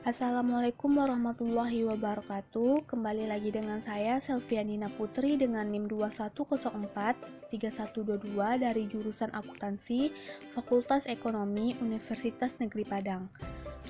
Assalamualaikum warahmatullahi wabarakatuh. Kembali lagi dengan saya Selvianina Putri dengan NIM 21043122 dari jurusan Akuntansi Fakultas Ekonomi Universitas Negeri Padang.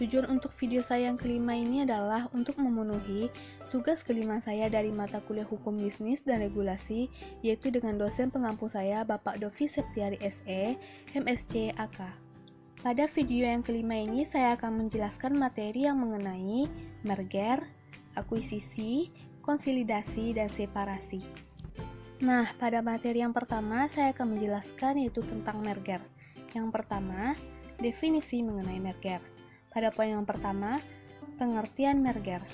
Tujuan untuk video saya yang kelima ini adalah untuk memenuhi tugas kelima saya dari mata kuliah Hukum Bisnis dan Regulasi, yaitu dengan dosen pengampu saya Bapak Dovi Septiari SE, MSc AK. Pada video yang kelima ini, saya akan menjelaskan materi yang mengenai merger, akuisisi, konsolidasi, dan separasi. Nah, pada materi yang pertama, saya akan menjelaskan yaitu tentang merger. Yang pertama, definisi mengenai merger. Pada poin yang pertama, pengertian merger.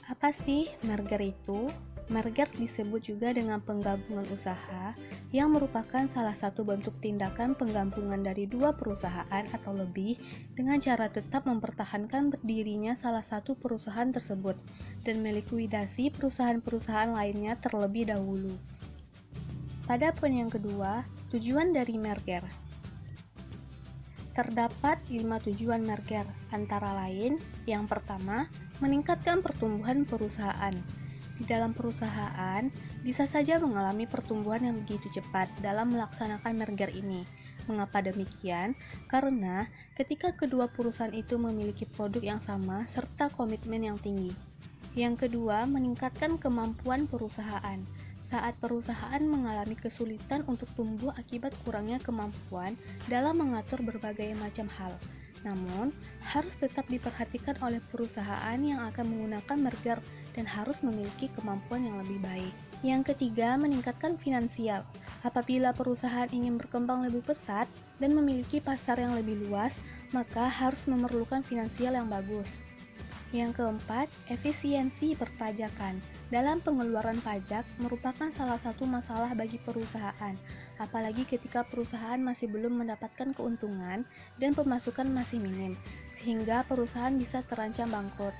Apa sih merger itu? Merger disebut juga dengan penggabungan usaha yang merupakan salah satu bentuk tindakan penggabungan dari dua perusahaan atau lebih dengan cara tetap mempertahankan berdirinya salah satu perusahaan tersebut dan melikuidasi perusahaan-perusahaan lainnya terlebih dahulu. Pada poin yang kedua, tujuan dari merger. Terdapat 5 tujuan merger, antara lain, yang pertama, meningkatkan pertumbuhan perusahaan. Di dalam perusahaan, bisa saja mengalami pertumbuhan yang begitu cepat dalam melaksanakan merger ini. Mengapa demikian? Karena ketika kedua perusahaan itu memiliki produk yang sama serta komitmen yang tinggi. Yang kedua, meningkatkan kemampuan perusahaan. Saat perusahaan mengalami kesulitan untuk tumbuh akibat kurangnya kemampuan dalam mengatur berbagai macam hal. Namun, harus tetap diperhatikan oleh perusahaan yang akan menggunakan merger dan harus memiliki kemampuan yang lebih baik. Yang ketiga, meningkatkan finansial. Apabila perusahaan ingin berkembang lebih pesat dan memiliki pasar yang lebih luas, maka harus memerlukan finansial yang bagus. Yang keempat, efisiensi perpajakan. Dalam pengeluaran pajak merupakan salah satu masalah bagi perusahaan, apalagi ketika perusahaan masih belum mendapatkan keuntungan dan pemasukan masih minim, sehingga perusahaan bisa terancam bangkrut.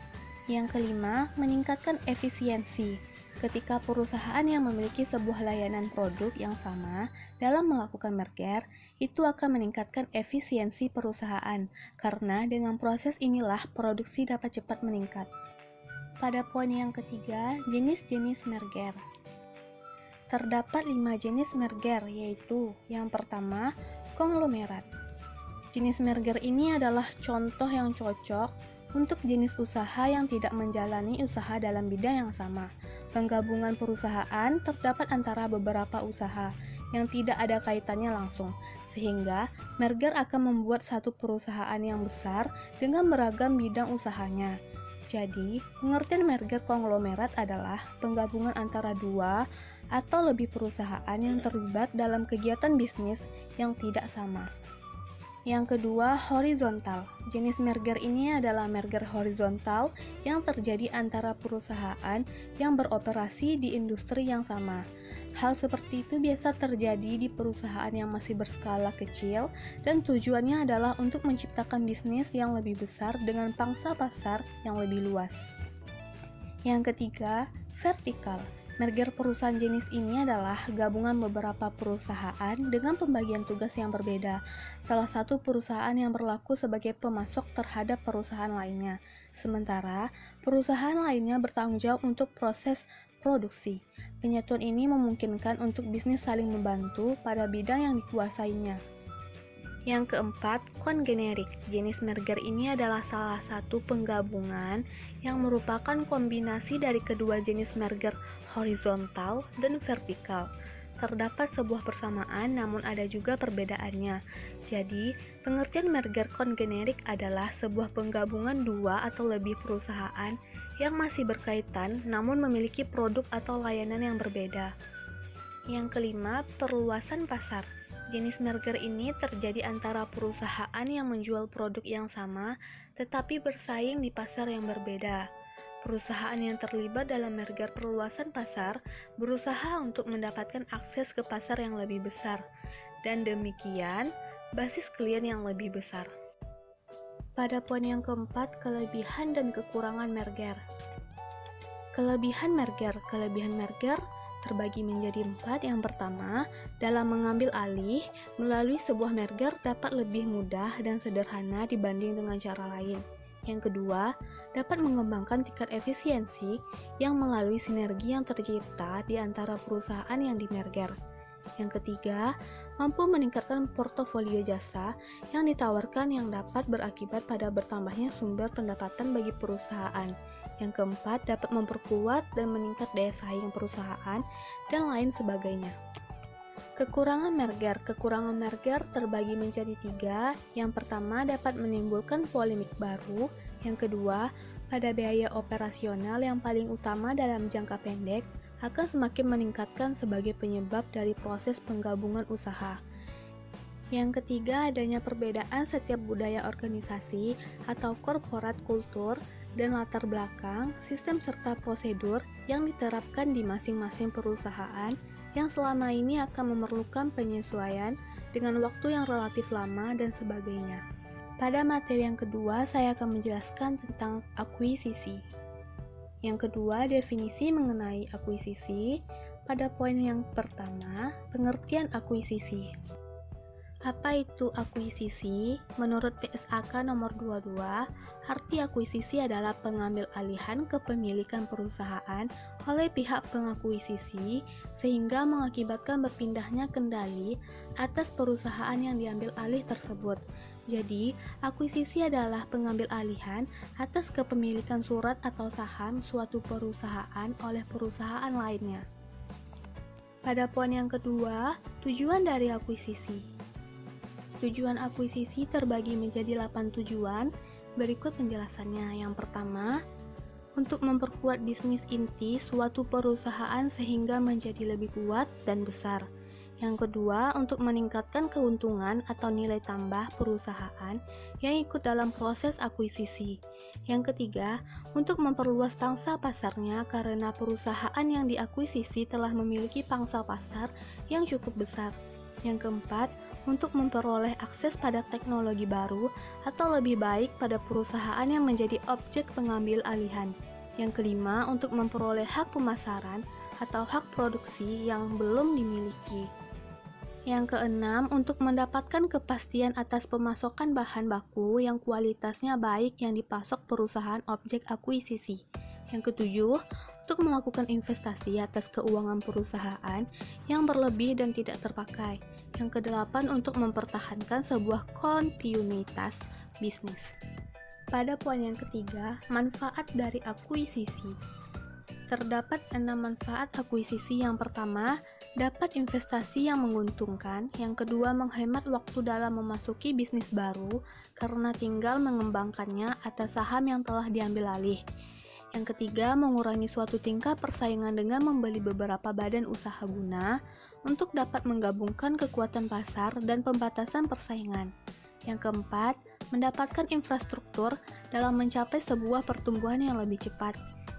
Yang kelima, meningkatkan efisiensi. Ketika perusahaan yang memiliki sebuah layanan produk yang sama dalam melakukan merger, itu akan meningkatkan efisiensi perusahaan, karena dengan proses inilah produksi dapat cepat meningkat. Pada poin yang ketiga, jenis-jenis merger. Terdapat 5 jenis merger, yaitu yang pertama, konglomerat. Jenis merger ini adalah contoh yang cocok untuk jenis usaha yang tidak menjalani usaha dalam bidang yang sama. Penggabungan perusahaan terdapat antara beberapa usaha yang tidak ada kaitannya langsung, sehingga merger akan membuat satu perusahaan yang besar dengan beragam bidang usahanya. Jadi, pengertian merger konglomerat adalah penggabungan antara dua atau lebih perusahaan yang terlibat dalam kegiatan bisnis yang tidak sama. Yang kedua, horizontal. Jenis merger ini adalah merger horizontal yang terjadi antara perusahaan yang beroperasi di industri yang sama. Hal seperti itu biasa terjadi di perusahaan yang masih berskala kecil dan tujuannya adalah untuk menciptakan bisnis yang lebih besar dengan pangsa pasar yang lebih luas. Yang ketiga, vertikal. Merger perusahaan jenis ini adalah gabungan beberapa perusahaan dengan pembagian tugas yang berbeda. Salah satu perusahaan yang berlaku sebagai pemasok terhadap perusahaan lainnya, sementara perusahaan lainnya bertanggung jawab untuk proses produksi. Penyatuan ini memungkinkan untuk bisnis saling membantu pada bidang yang dikuasainya. Yang keempat, kongenerik. Jenis merger ini adalah salah satu penggabungan yang merupakan kombinasi dari kedua jenis merger horizontal dan vertikal. Terdapat sebuah persamaan namun ada juga perbedaannya. Jadi, pengertian merger kongenerik adalah sebuah penggabungan dua atau lebih perusahaan yang masih berkaitan namun memiliki produk atau layanan yang berbeda. Yang kelima, perluasan pasar. Jenis merger ini terjadi antara perusahaan yang menjual produk yang sama tetapi bersaing di pasar yang berbeda. Perusahaan yang terlibat dalam merger perluasan pasar berusaha untuk mendapatkan akses ke pasar yang lebih besar dan demikian basis klien yang lebih besar. Pada poin yang keempat, kelebihan dan kekurangan merger. Kelebihan merger terbagi menjadi 4. Yang pertama, dalam mengambil alih melalui sebuah merger dapat lebih mudah dan sederhana dibanding dengan cara lain. Yang kedua, dapat mengembangkan tingkat efisiensi yang melalui sinergi yang tercipta di antara perusahaan yang dimerger. Yang ketiga, mampu meningkatkan portofolio jasa yang ditawarkan yang dapat berakibat pada bertambahnya sumber pendapatan bagi perusahaan. Yang keempat, dapat memperkuat dan meningkat daya saing perusahaan, dan lain sebagainya. Kekurangan merger terbagi menjadi 3. Yang pertama, dapat menimbulkan polemik baru. Yang kedua, pada biaya operasional yang paling utama dalam jangka pendek, akan semakin meningkatkan sebagai penyebab dari proses penggabungan usaha. Yang ketiga, adanya perbedaan setiap budaya organisasi atau corporate culture dan latar belakang, sistem serta prosedur yang diterapkan di masing-masing perusahaan yang selama ini akan memerlukan penyesuaian dengan waktu yang relatif lama dan sebagainya. Pada materi yang kedua, saya akan menjelaskan tentang akuisisi. Yang kedua, definisi mengenai akuisisi. Pada poin yang pertama, pengertian akuisisi. Apa itu akuisisi? Menurut PSAK nomor 22, arti akuisisi adalah pengambil alihan kepemilikan perusahaan oleh pihak pengakuisisi sehingga mengakibatkan berpindahnya kendali atas perusahaan yang diambil alih tersebut. Jadi, akuisisi adalah pengambil alihan atas kepemilikan surat atau saham suatu perusahaan oleh perusahaan lainnya. Pada poin yang kedua, tujuan dari akuisisi. Tujuan akuisisi terbagi menjadi 8 tujuan. Berikut penjelasannya. Yang pertama, untuk memperkuat bisnis inti suatu perusahaan sehingga menjadi lebih kuat dan besar. Yang kedua, untuk meningkatkan keuntungan atau nilai tambah perusahaan yang ikut dalam proses akuisisi. Yang ketiga, untuk memperluas pangsa pasarnya karena perusahaan yang diakuisisi telah memiliki pangsa pasar yang cukup besar. Yang keempat, untuk memperoleh akses pada teknologi baru atau lebih baik pada perusahaan yang menjadi objek pengambil alihan. Yang kelima, untuk memperoleh hak pemasaran atau hak produksi yang belum dimiliki. Yang keenam, untuk mendapatkan kepastian atas pemasokan bahan baku yang kualitasnya baik yang dipasok perusahaan objek akuisisi. Yang ketujuh, untuk melakukan investasi atas keuangan perusahaan yang berlebih dan tidak terpakai. Yang kedelapan, untuk mempertahankan sebuah kontinuitas bisnis. Pada poin yang ketiga, manfaat dari akuisisi. Terdapat 6 manfaat akuisisi. Yang pertama, dapat investasi yang menguntungkan. Yang kedua, menghemat waktu dalam memasuki bisnis baru karena tinggal mengembangkannya atas saham yang telah diambil alih. Yang ketiga, mengurangi suatu tingkat persaingan dengan membeli beberapa badan usaha guna untuk dapat menggabungkan kekuatan pasar dan pembatasan persaingan. Yang keempat, mendapatkan infrastruktur dalam mencapai sebuah pertumbuhan yang lebih cepat.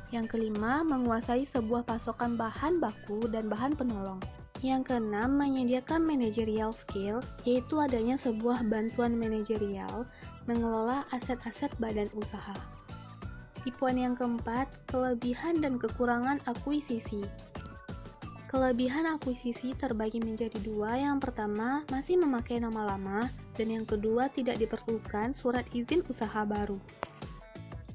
Yang kelima, menguasai sebuah pasokan bahan baku dan bahan penolong. Yang keenam, menyediakan managerial skill, yaitu adanya sebuah bantuan manajerial mengelola aset-aset badan usaha. Di poin yang keempat, kelebihan dan kekurangan akuisisi. Kelebihan akuisisi terbagi menjadi 2. Yang pertama, masih memakai nama lama, dan yang kedua, tidak diperlukan surat izin usaha baru.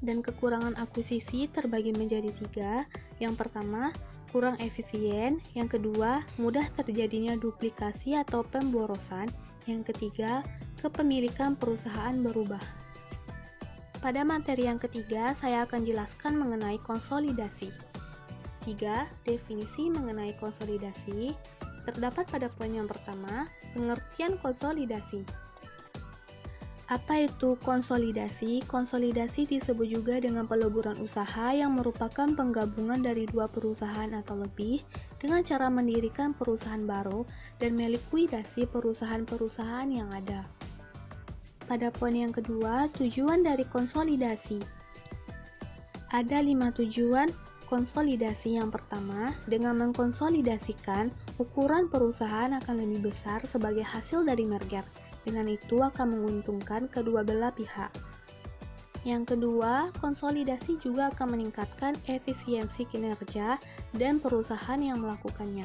Dan kekurangan akuisisi terbagi menjadi 3. Yang pertama, kurang efisien. Yang kedua, mudah terjadinya duplikasi atau pemborosan. Yang ketiga, kepemilikan perusahaan berubah. Pada materi yang ketiga, saya akan jelaskan mengenai konsolidasi. 3. Definisi mengenai konsolidasi. Terdapat pada poin yang pertama, pengertian konsolidasi. Apa itu konsolidasi? Konsolidasi disebut juga dengan peleburan usaha yang merupakan penggabungan dari 2 perusahaan atau lebih dengan cara mendirikan perusahaan baru dan melikuidasi perusahaan-perusahaan yang ada. Pada poin yang kedua, tujuan dari konsolidasi. Ada 5 tujuan konsolidasi. Yang pertama, dengan mengkonsolidasikan, ukuran perusahaan akan lebih besar sebagai hasil dari merger. Dengan itu akan menguntungkan kedua belah pihak. Yang kedua, konsolidasi juga akan meningkatkan efisiensi kinerja dan perusahaan yang melakukannya.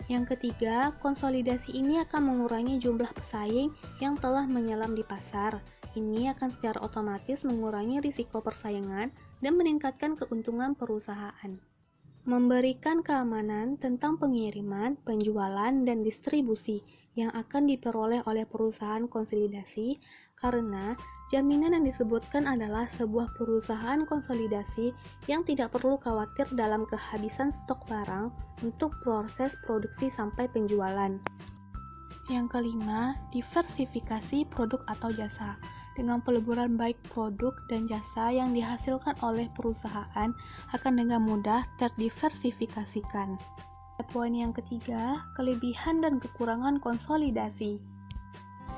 Yang ketiga, konsolidasi ini akan mengurangi jumlah pesaing yang telah menyelam di pasar. Ini akan secara otomatis mengurangi risiko persaingan dan meningkatkan keuntungan perusahaan. Memberikan keamanan tentang pengiriman, penjualan, dan distribusi yang akan diperoleh oleh perusahaan konsolidasi, karena jaminan yang disebutkan adalah sebuah perusahaan konsolidasi yang tidak perlu khawatir dalam kehabisan stok barang untuk proses produksi sampai penjualan. Yang kelima, diversifikasi produk atau jasa. Dengan peleburan baik produk dan jasa yang dihasilkan oleh perusahaan akan dengan mudah terdiversifikasikan. Poin yang ketiga, kelebihan dan kekurangan konsolidasi.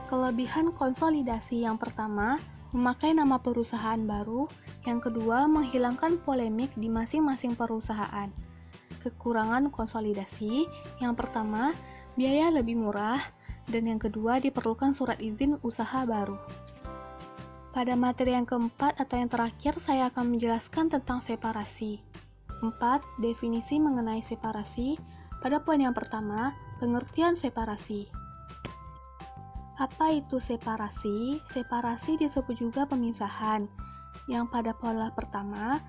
Kelebihan konsolidasi yang pertama, memakai nama perusahaan baru. Yang kedua, menghilangkan polemik di masing-masing perusahaan. Kekurangan konsolidasi yang pertama, biaya lebih murah, dan yang kedua, diperlukan surat izin usaha baru. Pada materi yang keempat atau yang terakhir, saya akan menjelaskan tentang separasi. 4. Definisi mengenai separasi. Pada poin yang pertama, pengertian separasi. Apa itu separasi? Separasi disebut juga pemisahan. Yang pada pola pertama,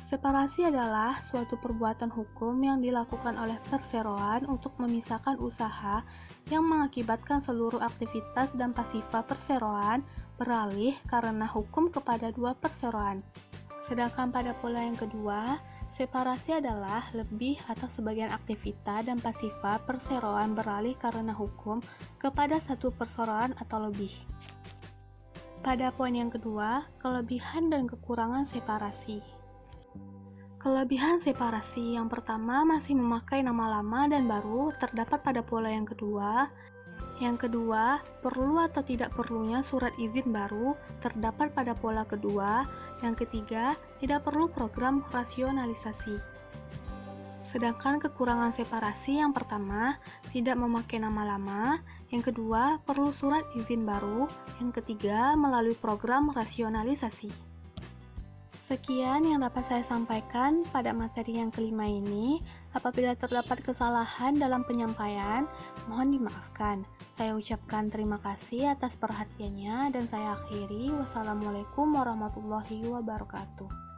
separasi adalah suatu perbuatan hukum yang dilakukan oleh perseroan untuk memisahkan usaha yang mengakibatkan seluruh aktivitas dan pasifa perseroan beralih karena hukum kepada dua perseroan. Sedangkan pada pola yang kedua, separasi adalah lebih atau sebagian aktivitas dan pasifa perseroan beralih karena hukum kepada satu perseroan atau lebih. Pada poin yang kedua, kelebihan dan kekurangan separasi. Kelebihan separasi yang pertama masih memakai nama lama dan baru terdapat pada pola yang kedua. Yang kedua, perlu atau tidak perlunya surat izin baru terdapat pada pola kedua. Yang ketiga, tidak perlu program rasionalisasi. Sedangkan kekurangan separasi yang pertama, tidak memakai nama lama. Yang kedua, perlu surat izin baru. Yang ketiga, melalui program rasionalisasi. Sekian yang dapat saya sampaikan pada materi yang kelima ini. Apabila terdapat kesalahan dalam penyampaian, mohon dimaafkan. Saya ucapkan terima kasih atas perhatiannya dan saya akhiri. Wassalamualaikum warahmatullahi wabarakatuh.